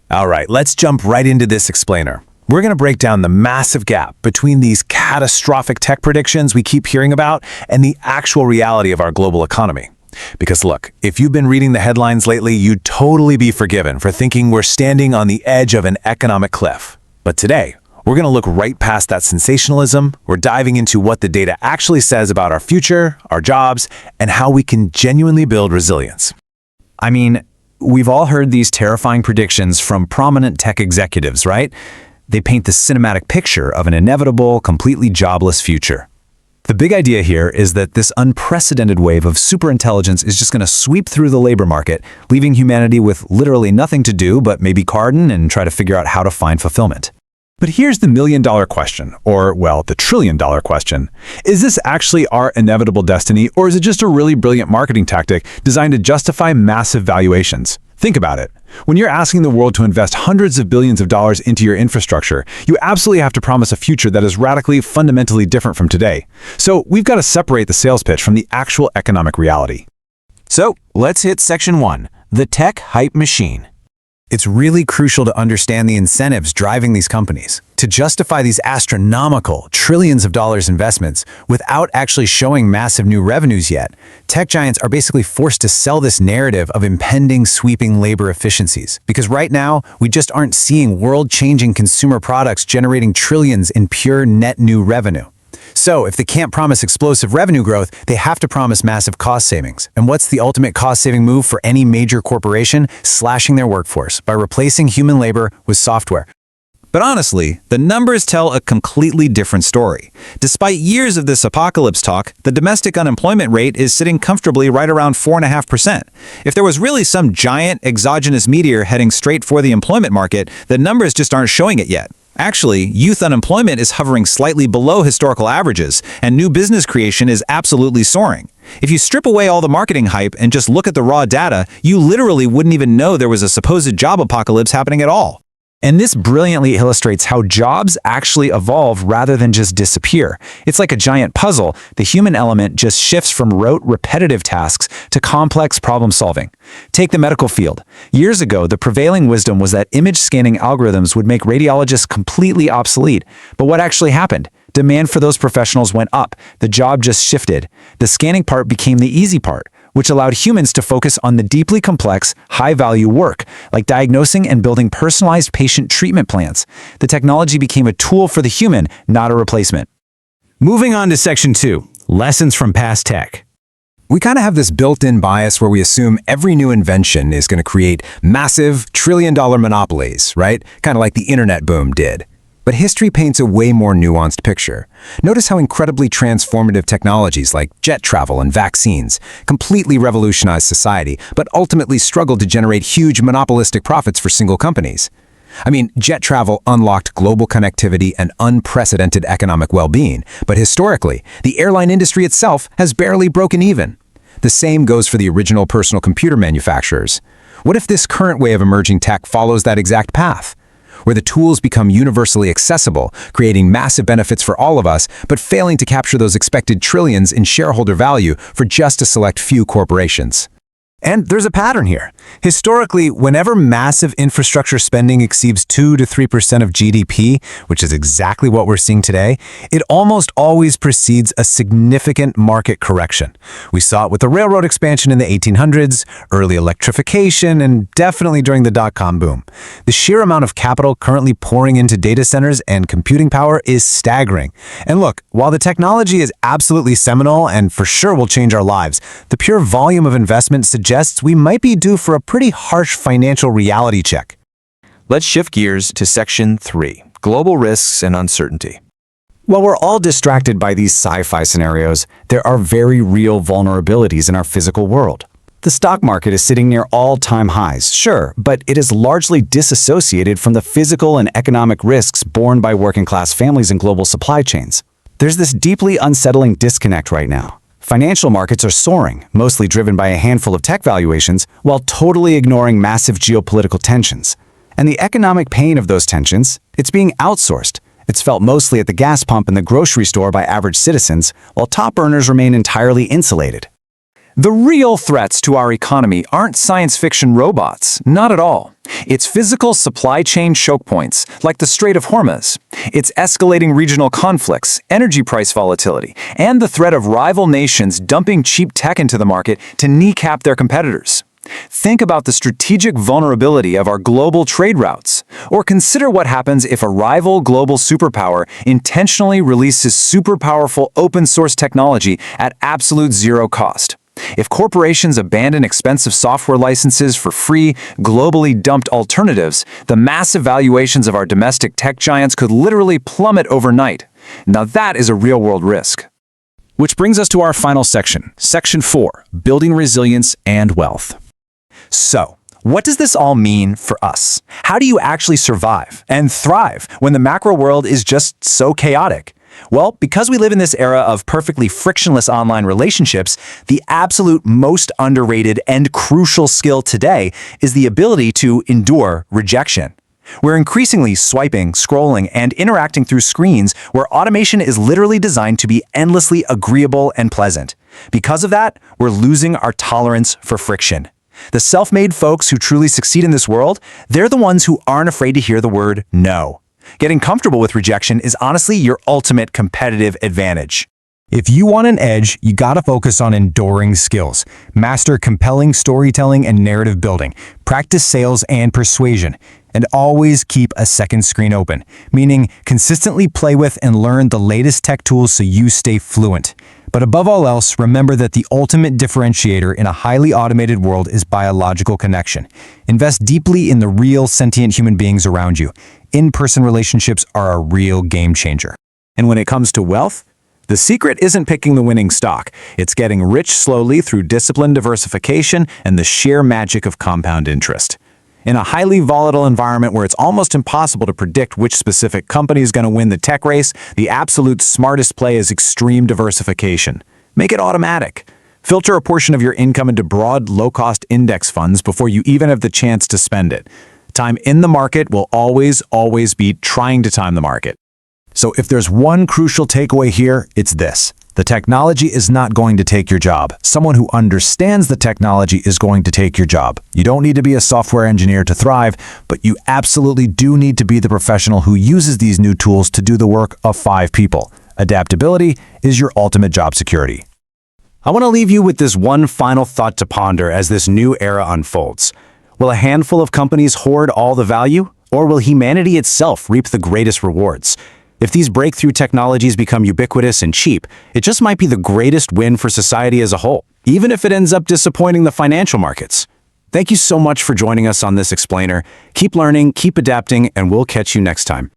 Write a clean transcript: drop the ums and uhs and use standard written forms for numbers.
All right, let's jump right into this explainer. We're going to break down the massive gap between these catastrophic tech predictions we keep hearing about and the actual reality of our global economy. Because look, if you've been reading the headlines lately, you'd totally be forgiven for thinking we're standing on the edge of an economic cliff. But today, we're going to look right past that sensationalism. We're diving into what the data actually says about our future, our jobs, and how we can genuinely build resilience. I mean, we've all heard these terrifying predictions from prominent tech executives, right? They paint the cinematic picture of an inevitable, completely jobless future. The big idea here is that this unprecedented wave of superintelligence is just going to sweep through the labor market, leaving humanity with literally nothing to do but maybe garden and try to figure out how to find fulfillment. But here's the million-dollar question, or, well, the trillion-dollar question. Is this actually our inevitable destiny, or is it just a really brilliant marketing tactic designed to justify massive valuations? Think about it. When you're asking the world to invest hundreds of billions of dollars into your infrastructure, you absolutely have to promise a future that is radically, fundamentally different from today. So we've got to separate the sales pitch from the actual economic reality. So let's hit section 1, the tech hype machine. It's really crucial to understand the incentives driving these companies to justify these astronomical trillions of dollars investments without actually showing massive new revenues yet. Tech giants are basically forced to sell this narrative of impending sweeping labor efficiencies because right now we just aren't seeing world-changing consumer products generating trillions in pure net new revenue. So if they can't promise explosive revenue growth, they have to promise massive cost savings. And what's the ultimate cost-saving move for any major corporation? Slashing their workforce by replacing human labor with software. But honestly, the numbers tell a completely different story. Despite years of this apocalypse talk, the domestic unemployment rate is sitting comfortably right around 4.5%. If there was really some giant exogenous meteor heading straight for the employment market, the numbers just aren't showing it yet. Actually, youth unemployment is hovering slightly below historical averages, and new business creation is absolutely soaring. If you strip away all the marketing hype and just look at the raw data, you literally wouldn't even know there was a supposed job apocalypse happening at all. And this brilliantly illustrates how jobs actually evolve rather than just disappear. It's like a giant puzzle. The human element just shifts from rote, repetitive tasks to complex problem solving. Take the medical field. Years ago, the prevailing wisdom was that image scanning algorithms would make radiologists completely obsolete. But what actually happened? Demand for those professionals went up. The job just shifted. The scanning part became the easy part, which allowed humans to focus on the deeply complex, high-value work, like diagnosing and building personalized patient treatment plans. The technology became a tool for the human, not a replacement. Moving on to section 2, lessons from past tech. We kind of have this built-in bias where we assume every new invention is going to create massive, trillion-dollar monopolies, right? Kind of like the internet boom did. But history paints a way more nuanced picture. Notice how incredibly transformative technologies like jet travel and vaccines completely revolutionized society, but ultimately struggled to generate huge monopolistic profits for single companies. I mean, jet travel unlocked global connectivity and unprecedented economic well-being, but historically, the airline industry itself has barely broken even. The same goes for the original personal computer manufacturers. What if this current way of emerging tech follows that exact path? Where the tools become universally accessible, creating massive benefits for all of us, but failing to capture those expected trillions in shareholder value for just a select few corporations. And there's a pattern here. Historically, whenever massive infrastructure spending exceeds 2 to 3% of GDP, which is exactly what we're seeing today, it almost always precedes a significant market correction. We saw it with the railroad expansion in the 1800s, early electrification, and definitely during the dot-com boom. The sheer amount of capital currently pouring into data centers and computing power is staggering. And look, while the technology is absolutely seminal and for sure will change our lives, the pure volume of investment suggests we might be due for a pretty harsh financial reality check. Let's shift gears to section 3, global risks and uncertainty. While we're all distracted by these sci-fi scenarios, there are very real vulnerabilities in our physical world. The stock market is sitting near all-time highs, sure, but it is largely disassociated from the physical and economic risks borne by working-class families and global supply chains. There's this deeply unsettling disconnect right now. Financial markets are soaring, mostly driven by a handful of tech valuations, while totally ignoring massive geopolitical tensions. And the economic pain of those tensions, it's being outsourced. It's felt mostly at the gas pump and the grocery store by average citizens, while top earners remain entirely insulated. The real threats to our economy aren't science fiction robots, not at all. It's physical supply chain choke points, like the Strait of Hormuz. It's escalating regional conflicts, energy price volatility, and the threat of rival nations dumping cheap tech into the market to kneecap their competitors. Think about the strategic vulnerability of our global trade routes, or consider what happens if a rival global superpower intentionally releases super powerful open-source technology at absolute zero cost. If corporations abandon expensive software licenses for free, globally dumped alternatives, the massive valuations of our domestic tech giants could literally plummet overnight. Now that is a real-world risk. Which brings us to our final section, Section 4, Building Resilience and Wealth. So, what does this all mean for us? How do you actually survive and thrive when the macro world is just so chaotic? Well, because we live in this era of perfectly frictionless online relationships, the absolute most underrated and crucial skill today is the ability to endure rejection. We're increasingly swiping, scrolling, and interacting through screens where automation is literally designed to be endlessly agreeable and pleasant. Because of that, we're losing our tolerance for friction. The self-made folks who truly succeed in this world, they're the ones who aren't afraid to hear the word no. Getting comfortable with rejection is honestly your ultimate competitive advantage. If you want an edge, you gotta focus on enduring skills. Master compelling storytelling and narrative building. Practice sales and persuasion. And always keep a second screen open, meaning consistently play with and learn the latest tech tools so you stay fluent. But above all else, remember that the ultimate differentiator in a highly automated world is biological connection. Invest deeply in the real sentient human beings around you. In-person relationships are a real game changer. And when it comes to wealth, the secret isn't picking the winning stock. It's getting rich slowly through disciplined diversification and the sheer magic of compound interest. In a highly volatile environment where it's almost impossible to predict which specific company is going to win the tech race, the absolute smartest play is extreme diversification. Make it automatic. Filter a portion of your income into broad, low-cost index funds before you even have the chance to spend it. Time in the market will always beat trying to time the market. So if there's one crucial takeaway here, it's this. The technology is not going to take your job. Someone who understands the technology is going to take your job. You don't need to be a software engineer to thrive, but you absolutely do need to be the professional who uses these new tools to do the work of 5 people. Adaptability is your ultimate job security. I want to leave you with this one final thought to ponder as this new era unfolds. Will a handful of companies hoard all the value, or will humanity itself reap the greatest rewards? If these breakthrough technologies become ubiquitous and cheap, it just might be the greatest win for society as a whole, even if it ends up disappointing the financial markets. Thank you so much for joining us on this explainer. Keep learning, keep adapting, and we'll catch you next time.